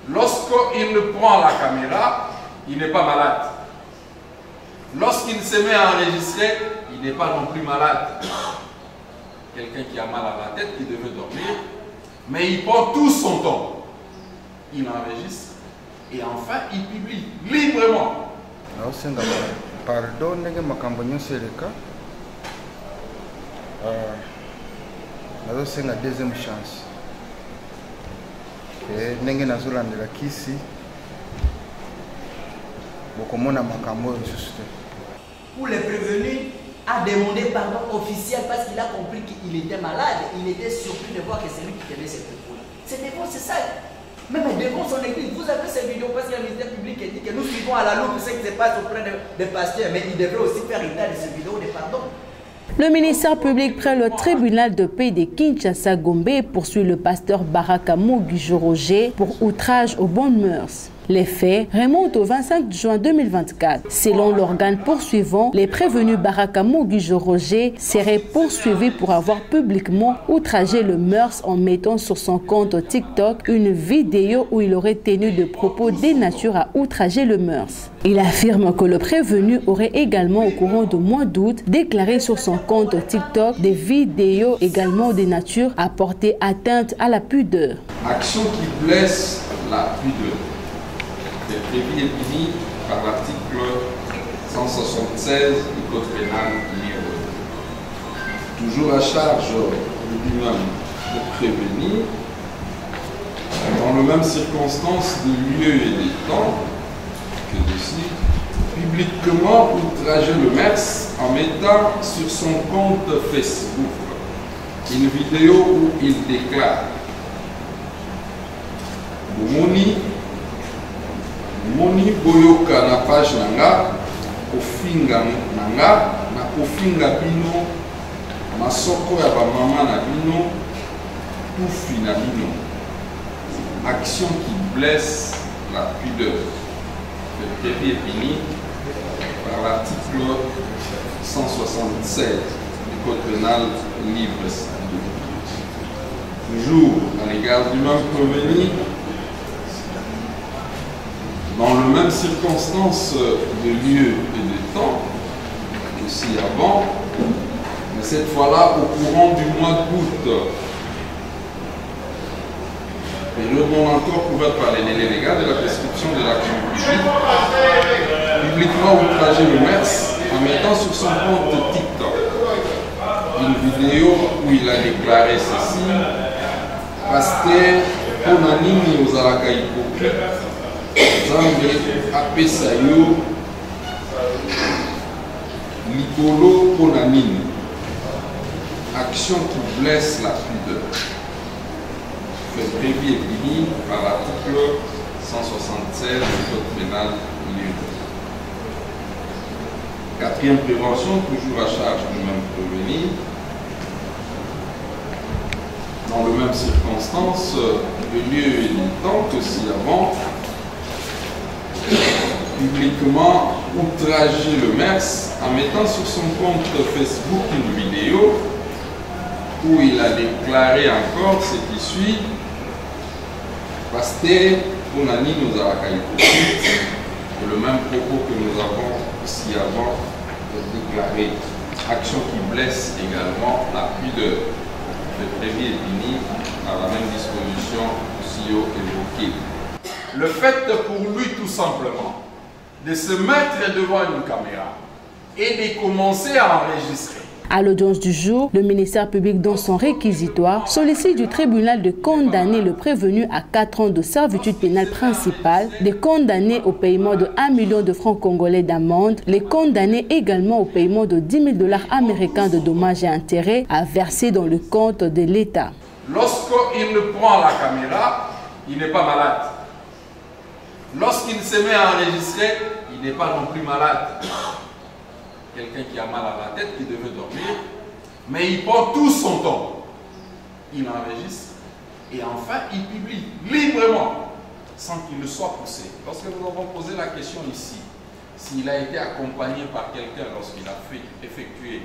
Lorsqu'il prend la caméra, il n'est pas malade. Lorsqu'il se met à enregistrer, il n'est pas non plus malade. Quelqu'un qui a mal à la tête, qui devait dormir, mais il prend tout son temps. Il enregistre et enfin il publie librement. Pardon, c'est la deuxième chance. Pour les prévenus, a demandé pardon officiel parce qu'il a compris qu'il était malade. Il était surpris de voir que c'est lui qui tenait cette propos-là. C'est ça. Même devant son église, vous avez ces vidéos parce que le ministère public dit que nous suivons à la loupe ce qui se passe auprès des pasteurs, mais il devrait aussi faire état de ces vidéos de pardon. Le ministère public près le tribunal de paix de Kinshasa Gombe poursuit le pasteur Baraka Moguijo Roger pour outrage aux bonnes mœurs. Les faits remontent au 25 juin 2024. Selon l'organe poursuivant, les prévenus Baraka Moguijo Roger seraient poursuivis pour avoir publiquement outragé le mœurs en mettant sur son compte TikTok une vidéo où il aurait tenu de propos de nature à outrager le mœurs. Il affirme que le prévenu aurait également au courant du mois d'août déclaré sur son compte TikTok des vidéos également de nature à porter atteinte à la pudeur. Action qui blesse la pudeur. C'est prévu et puni par l'article 176 du Code pénal libre. Toujours à charge de lui-même de prévenir, dans les mêmes circonstances de lieu et de temps, que ceci, publiquement outrager le MERS en mettant sur son compte Facebook une vidéo où il déclare Moni boyoka na page nanga kofinga nanga na kofinga bino masoko ya ba mama na bino tufi na bino. Action qui blesse la pudeur. Le prévu est puni par l'article 176 du Code pénal libre. Toujours à l'égard du même prévenu, dans les mêmes circonstances de lieu et de temps, aussi avant, mais cette fois-là au courant du mois d'août. Période non encore couverte par les délais légaux de la prescription de l'action publique, publiquement outrager le MERS en mettant sur son compte TikTok une vidéo où il a déclaré ceci: Pasteur, on anime aux alaka hypocrites. Zambe apesa yo likolo ponanine. Action qui blesse la pudeur. Fait prévu et puni par l'article 176 du Code pénal libre. Quatrième prévention, toujours à charge du même prévenu. Dans les mêmes circonstances, de lieu et de temps que si avant, publiquement outrager le MERS en mettant sur son compte Facebook une vidéo où il a déclaré encore ce qui suit: Pasteur, on a mis nos hypocrites, le même propos que nous avons aussi avant déclaré. Action qui blesse également la pudeur. Le prévu est puni par la même disposition aussi haut évoquée. Le fait pour lui tout simplement de se mettre devant une caméra et de commencer à enregistrer. À l'audience du jour, le ministère public dans son réquisitoire sollicite du tribunal de condamner le prévenu à 4 ans de servitude pénale principale, de condamner au paiement de 1 million de francs congolais d'amende, les condamner également au paiement de 10 000 $ américains de dommages et intérêts à verser dans le compte de l'État. Lorsqu'il prend la caméra, il n'est pas malade. Lorsqu'il se met à enregistrer, il n'est pas non plus malade. Quelqu'un qui a mal à la tête, qui devait dormir, mais il prend tout son temps. Il enregistre et enfin il publie librement, sans qu'il ne soit poussé. Lorsque nous avons posé la question ici, s'il a été accompagné par quelqu'un lorsqu'il a effectué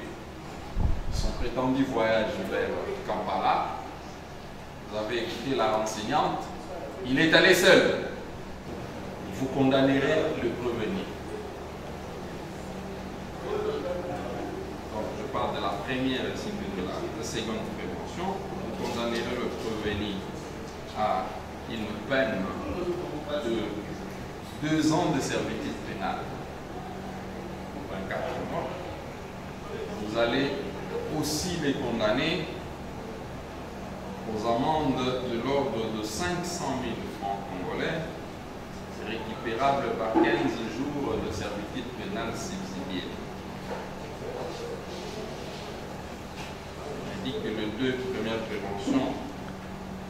son prétendu voyage vers Kampala, vous avez écouté la renseignante, il est allé seul. vous condamnerez le prévenu. Donc, je parle de la première ainsi que de la seconde prévention. Vous condamnerez le prévenu à une peine de 2 ans de servitude pénale, 24 mois. Vous allez aussi les condamner aux amendes de l'ordre de 500 000 francs congolais, récupérable par 15 jours de servitude pénale subsidiée. On dit que les 2 premières préventions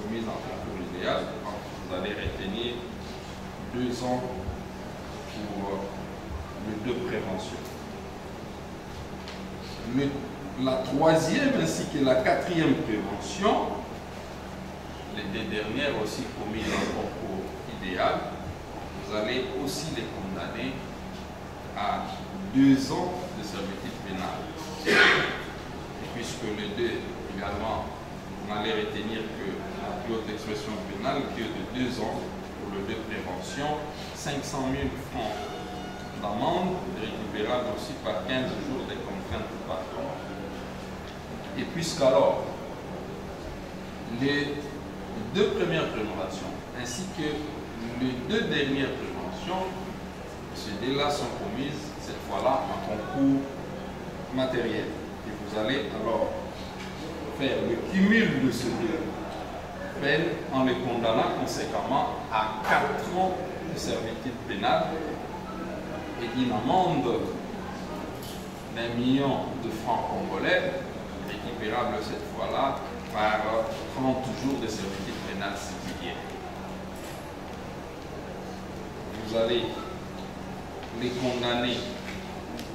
commises en concours idéal, vous allez retenir 2 ans pour les 2 préventions. La 3e ainsi que la 4e prévention, les 2 dernières aussi commises en concours idéal, vous allez aussi les condamner à 2 ans de servitude pénale. Et puisque les 2 également, vous allez retenir que la plus haute expression pénale que de 2 ans pour les 2 préventions, 500 000 francs d'amende, récupérable aussi par 15 jours de contraintes par an. Et puisqu'alors, les 2 premières préventions ainsi que les 2 dernières préventions, ces 2-là sont commises cette fois-là en concours matériel. Et vous allez alors faire le cumul de ces 2 peines en les condamnant conséquemment à 4 ans de servitude pénale et une amende d'1 million de francs congolais, récupérable cette fois-là par 30 jours de servitude pénale subsidiaire. Vous allez les condamner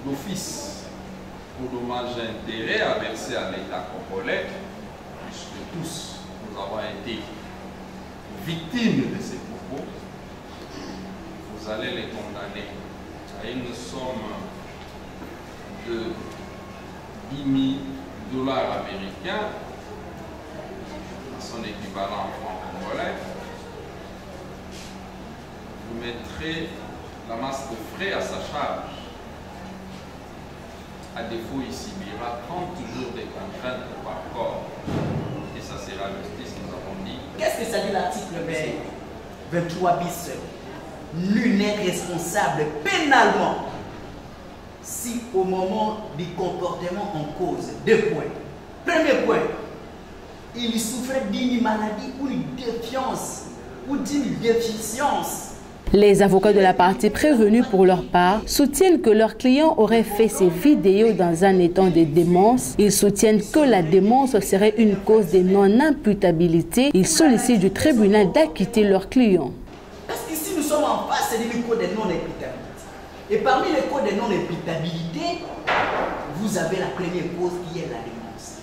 d'office aux dommages et intérêts à verser à l'État congolais, puisque tous nous avons été victimes de ces propos. Vous allez les condamner à une somme de 10 000 $ américains, à son équivalent en francs congolais. Vous mettrez la masse de frais à sa charge. À défaut, il subira 30 jours de contraintes par corps. Et ça, c'est la justice, nous avons dit. Qu'est-ce que ça dit l'article 23 bis? Nul n'est responsable pénalement si au moment du comportement en cause, 2 points. Premier point, il souffrait d'une maladie ou une défiance ou d'une déficience. Les avocats de la partie prévenue pour leur part soutiennent que leur client aurait fait ces vidéos dans un état de démence. Ils soutiennent que la démence serait une cause de non-imputabilité. Ils sollicitent du tribunal d'acquitter leur client. Parce qu'ici nous sommes en face du code de non-imputabilité. Et parmi les codes de non-imputabilité, vous avez la première cause qui est la démence.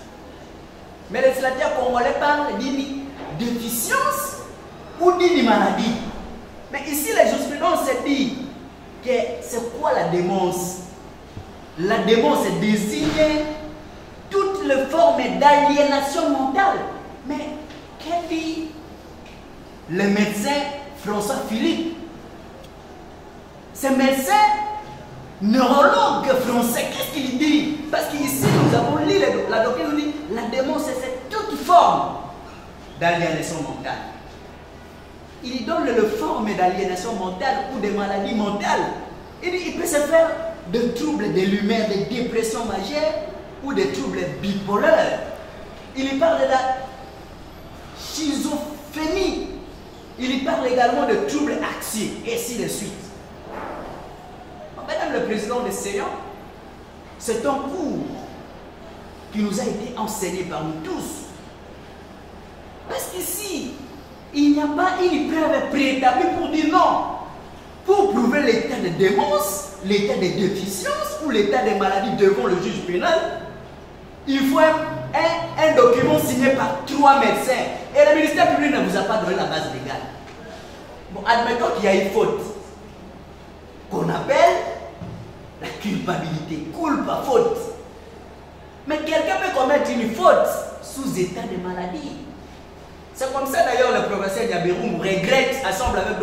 Mais les législateurs congolais parlent d'une déficience ou d'une maladie. Mais ici, la jurisprudence dit que c'est quoi la démence? La démence désigne toutes les formes d'aliénation mentale. Mais qu'est-ce que dit le médecin François Philippe? Ce médecin neurologue français, qu'est-ce qu'il dit? Parce qu'ici, nous avons lu la doctrine, nous dit la démence, c'est toute forme d'aliénation mentale. Il donne le forme d'aliénation mentale ou de maladie mentale. Il dit il peut se faire de troubles de l'humeur, de dépression majeure ou de troubles bipolaires. Il parle de la schizophrénie. Il parle également de troubles anxieux, et ainsi de suite. Madame le Président de Sénat, c'est un cours qui nous a été enseigné par nous tous. Parce qu'ici, il n'y a pas une preuve préétablie pour dire non. Pour prouver l'état de démence, l'état de déficience ou l'état de maladie devant le juge pénal, il faut un document signé par 3 médecins. Et le ministère public ne vous a pas donné la base légale. Bon, admettons qu'il y a une faute qu'on appelle la culpabilité. Culpa, faute. Mais quelqu'un peut commettre une faute sous état de maladie. C'est comme ça d'ailleurs le professeur Diaberoum regrette, ensemble avec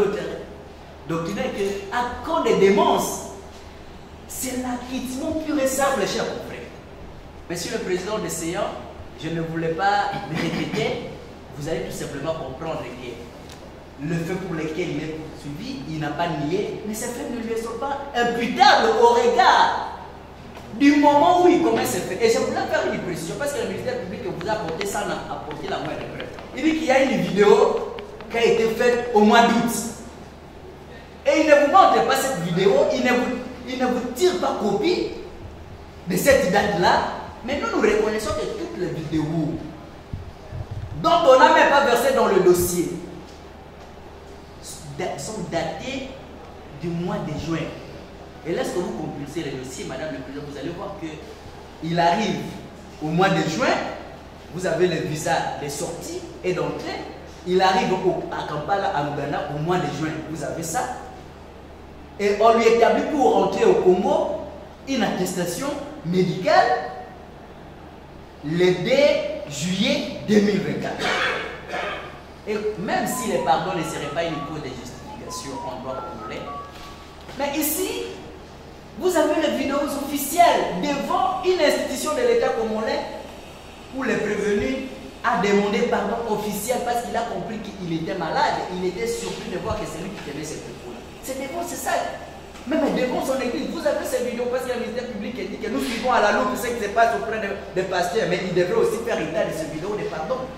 doctrinaire que à quand des démences, c'est l'acquittement pur et simple, chers confrères. Monsieur le Président de séance, je ne voulais pas me répéter, vous allez tout simplement comprendre que le fait pour lequel il est poursuivi, il n'a pas nié, mais ces faits ne lui sont pas imputables au regard du moment où il commet ces faits. Et je voulais faire une précision parce que le ministère public vous a apporté ça, n'a apporté la moindre preuve. Il dit qu'il y a une vidéo qui a été faite au mois d'août. Et il ne vous montre pas cette vidéo, il ne vous tire pas copie de cette date-là, mais nous reconnaissons que toutes les vidéos dont on n'a même pas versé dans le dossier sont datées du mois de juin. Et lorsque vous compulsez le dossier, Madame le Président, vous allez voir qu'il arrive au mois de juin, vous avez le visa de sortie et d'entrée, il arrive à Kampala, à Ouganda, au mois de juin, vous avez ça. Et on lui établit pour rentrer au Congo une attestation médicale le 2 juillet 2024. Et même si les pardons ne seraient pas une cause de justification en droit congolais, mais ici, vous avez les vidéos officielles devant une institution de l'État congolais où le prévenu a demandé pardon officiel parce qu'il a compris qu'il était malade. Il était surpris de voir que c'est lui qui tenait cette propos-là. C'est devant, c'est ça. Même devant son église, vous avez ces vidéos parce qu'il y a le ministère public qui dit que nous suivons à la loupe ce qui se passe auprès des pasteurs, mais il devrait aussi faire état de ces vidéos de pardon.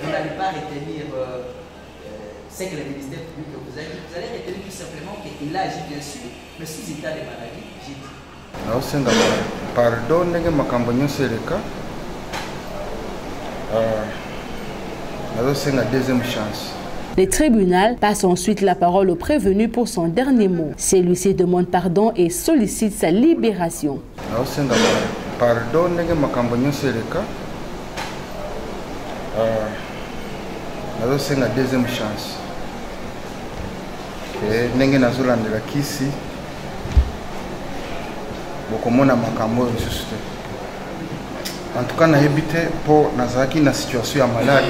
Vous n'allez pas retenir ce que le ministère public vous a dit. Vous allez retenir tout simplement qu'il a agi bien sûr, mais sous état de maladie, j'ai dit. Pardon, ndenge makambo nyonso eleka. C'est la deuxième chance. Le tribunal passe ensuite la parole au prévenu pour son dernier mot. Celui-ci demande pardon et sollicite sa libération. Pardon, ndenge makambo nyonso eleka. C'est la deuxième chance. Ndenge nazolandela kisi bokomona makambo lisusu te. En tout cas, na habité pour nazaraki na situation malade.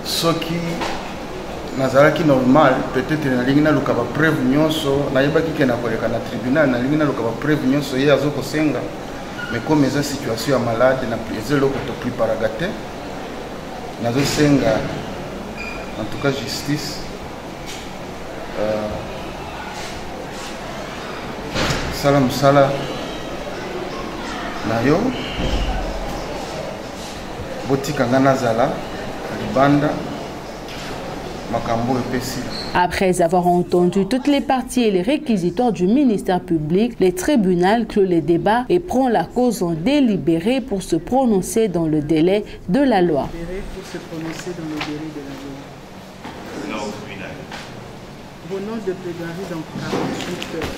Ce qui nazaraki normal, peut-être na lingina lukaba preuve nyonso, na yebaki ke na koleka na tribunal na lingina lukaba preuve nyonso ye azoko senga. Mais comme eza situation malade na plaisir loko to plus paragate. Nazo senga en tout cas justice. Salam sala nayo botika ngana zala libanda makambo epesi. Après avoir entendu toutes les parties et les réquisitoires du ministère public, le tribunal clôt les débats et prend la cause en délibéré pour se prononcer dans le délai de la loi. Pour se prononcer dans le délai de la loi. Vos noms de plaidoirie dans 48 heures.